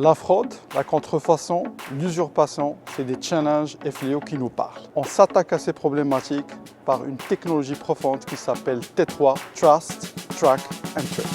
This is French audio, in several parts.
La fraude, la contrefaçon, l'usurpation, c'est des challenges et fléaux qui nous parlent. On s'attaque à ces problématiques par une technologie profonde qui s'appelle T3, Trust, Track and Trace.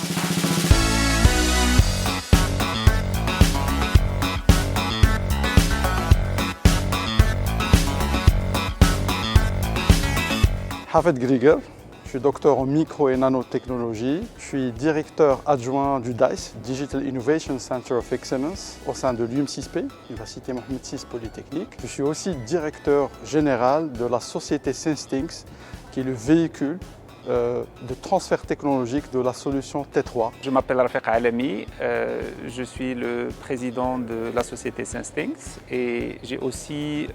Hafed Grieger, je suis docteur en micro et nanotechnologie. Je suis directeur adjoint du DICE, Digital Innovation Center of Excellence, au sein de l'UM6P, Université Mohamed VI Polytechnique. Je suis aussi directeur général de la société SenseThings, qui est le véhicule de transfert technologique de la solution T3. Je m'appelle Rafik Alami, je suis le président de la société SenseThings et j'ai aussi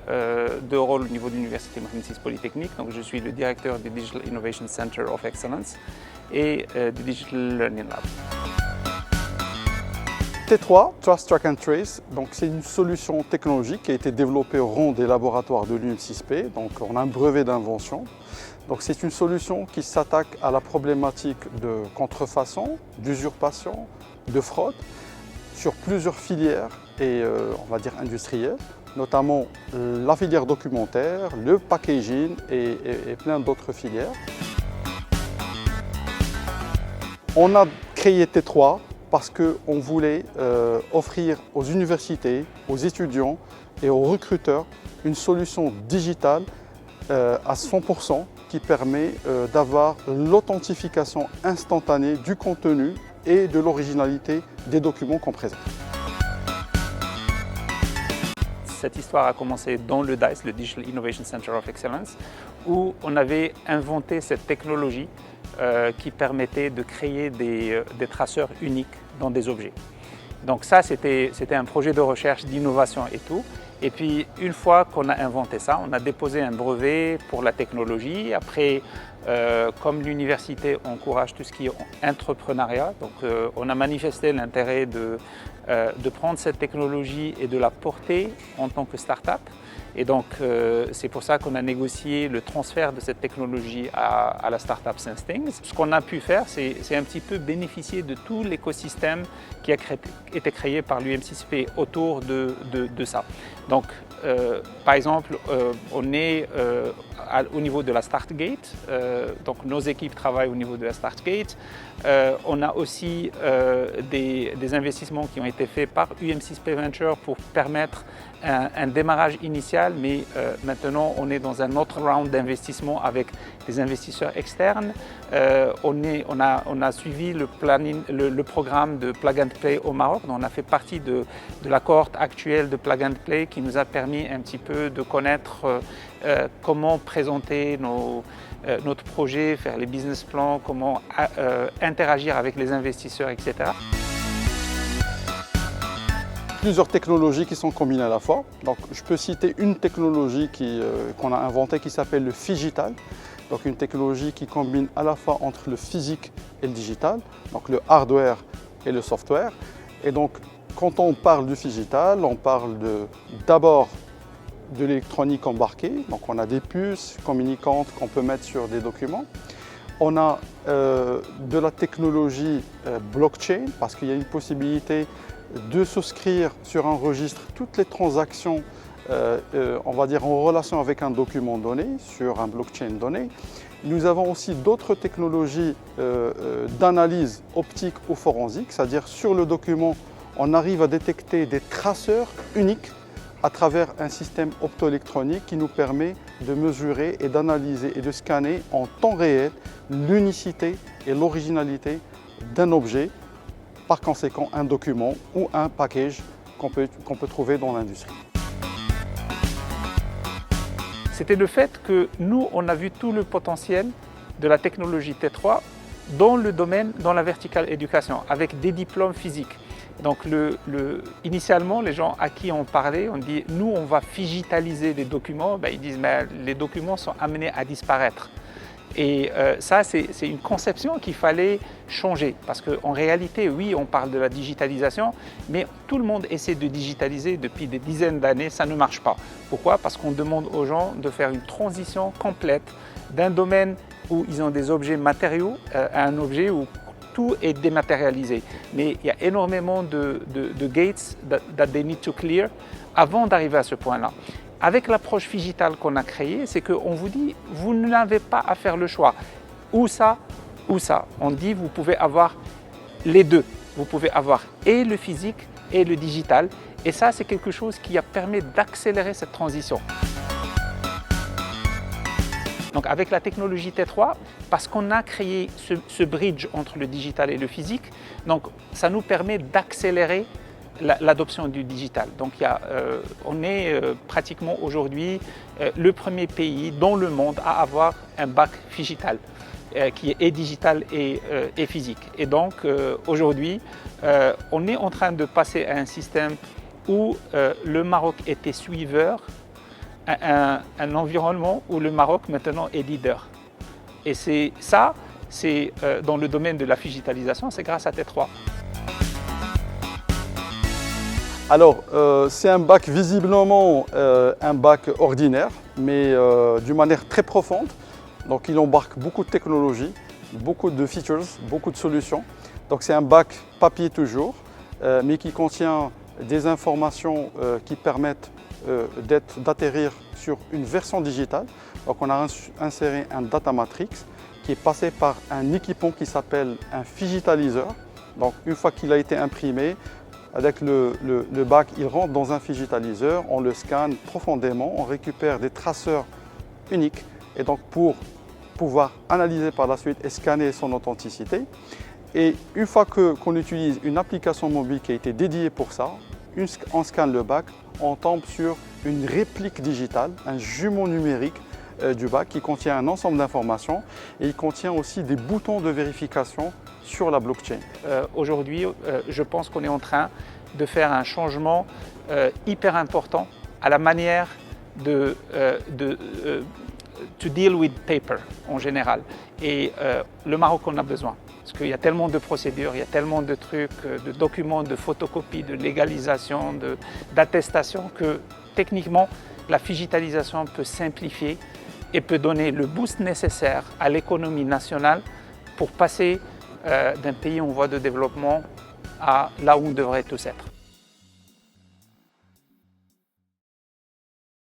deux rôles au niveau de l'Université Mohamed VI Polytechnique. Donc je suis le directeur du Digital Innovation Center of Excellence et du Digital Learning Lab. T3, Trust, Track and Trace, c'est une solution technologique qui a été développée au rang des laboratoires de l'UM6P. Donc on a un brevet d'invention. C'est une solution qui s'attaque à la problématique de contrefaçon, d'usurpation, de fraude sur plusieurs filières et on va dire industrielles, notamment la filière documentaire, le packaging et plein d'autres filières. On a créé T3 parce qu'on voulait offrir aux universités, aux étudiants et aux recruteurs une solution digitale à 100% qui permet d'avoir l'authentification instantanée du contenu et de l'originalité des documents qu'on présente. Cette histoire a commencé dans le DICE, le Digital Innovation Center of Excellence, où on avait inventé cette technologie qui permettait de créer des traceurs uniques dans des objets. Donc ça, c'était un projet de recherche, d'innovation et tout. Et puis, une fois qu'on a inventé ça, on a déposé un brevet pour la technologie. Après, comme l'université encourage tout ce qui est entrepreneuriat, donc on a manifesté l'intérêt de prendre cette technologie et de la porter en tant que start-up. Et donc, c'est pour ça qu'on a négocié le transfert de cette technologie à la start-up SenseThings. Ce qu'on a pu faire, c'est un petit peu bénéficier de tout l'écosystème qui a été créé par l'UM6P autour de ça. Donc, par exemple, on est au niveau de la StartGate, donc nos équipes travaillent au niveau de la StartGate. On a aussi des investissements qui ont été faits par UM6P Venture pour permettre un démarrage initial, mais maintenant on est dans un autre round d'investissement avec des investisseurs externes. On a suivi le programme de Plug and Play au Maroc, donc on a fait partie de la cohorte actuelle de Plug and Play qui nous a permis un petit peu de connaître comment présenter notre projet, faire les business plans, comment interagir avec les investisseurs, etc. Plusieurs technologies qui sont combinées à la fois. Donc, je peux citer une technologie qu'on a inventée qui s'appelle le Phygital. Donc, une technologie qui combine à la fois entre le physique et le digital, donc le hardware et le software. Et donc, quand on parle du Phygital, on parle d'abord de l'électronique embarquée. Donc, on a des puces communicantes qu'on peut mettre sur des documents. On a de la technologie blockchain parce qu'il y a une possibilité de souscrire sur un registre toutes les transactions, on va dire en relation avec un document donné, sur un blockchain donné. Nous avons aussi d'autres technologies d'analyse optique ou forensique, c'est-à-dire sur le document, on arrive à détecter des traceurs uniques à travers un système optoélectronique qui nous permet de mesurer et d'analyser et de scanner en temps réel l'unicité et l'originalité d'un objet, par conséquent un document ou un package qu'on peut trouver dans l'industrie. C'était le fait que nous, on a vu tout le potentiel de la technologie T3 dans le domaine, dans la verticale éducation, avec des diplômes physiques. Donc initialement, les gens à qui on parlait, on dit « nous, on va digitaliser les documents ». Ils disent « les documents sont amenés à disparaître ». Et ça, c'est une conception qu'il fallait changer. Parce qu'en réalité, oui, on parle de la digitalisation, mais tout le monde essaie de digitaliser depuis des dizaines d'années, ça ne marche pas. Pourquoi? Parce qu'on demande aux gens de faire une transition complète d'un domaine où ils ont des objets matériaux à un objet où tout est dématérialisé. Mais il y a énormément de gates that they need to clear avant d'arriver à ce point-là. Avec l'approche Figital qu'on a créée, c'est qu'on vous dit, vous n'avez pas à faire le choix. Ou ça, ou ça. On dit, vous pouvez avoir les deux. Vous pouvez avoir et le physique et le digital. Et ça, c'est quelque chose qui a permis d'accélérer cette transition. Donc avec la technologie T3, parce qu'on a créé ce bridge entre le digital et le physique, donc ça nous permet d'accélérer l'adoption du digital. Donc on est pratiquement aujourd'hui le premier pays dans le monde à avoir un bac Figital qui est digital et physique. Et donc aujourd'hui, on est en train de passer à un système où le Maroc était suiveur, un environnement où le Maroc maintenant est leader. Et c'est dans le domaine de la digitalisation, c'est grâce à T3. Alors, c'est un bac visiblement un bac ordinaire, mais d'une manière très profonde. Donc, il embarque beaucoup de technologies, beaucoup de features, beaucoup de solutions. Donc, c'est un bac papier toujours, mais qui contient des informations qui permettent d'atterrir sur une version digitale. Donc on a inséré un data matrix qui est passé par un équipement qui s'appelle un Figitaliseur. Donc une fois qu'il a été imprimé, avec le bac, il rentre dans un Figitaliseur, on le scanne profondément, on récupère des traceurs uniques et donc pour pouvoir analyser par la suite et scanner son authenticité. Et une fois qu'on utilise une application mobile qui a été dédiée pour ça, on scanne le bac, on tombe sur une réplique digitale, un jumeau numérique du bac qui contient un ensemble d'informations et il contient aussi des boutons de vérification sur la blockchain. Aujourd'hui, je pense qu'on est en train de faire un changement hyper important à la manière to deal with paper en général. Et le Maroc en a besoin. Parce qu'il y a tellement de procédures, il y a tellement de trucs, de documents, de photocopies, de légalisation, d'attestation que techniquement, la digitalisation peut simplifier et peut donner le boost nécessaire à l'économie nationale pour passer d'un pays en voie de développement à là où on devrait tous être.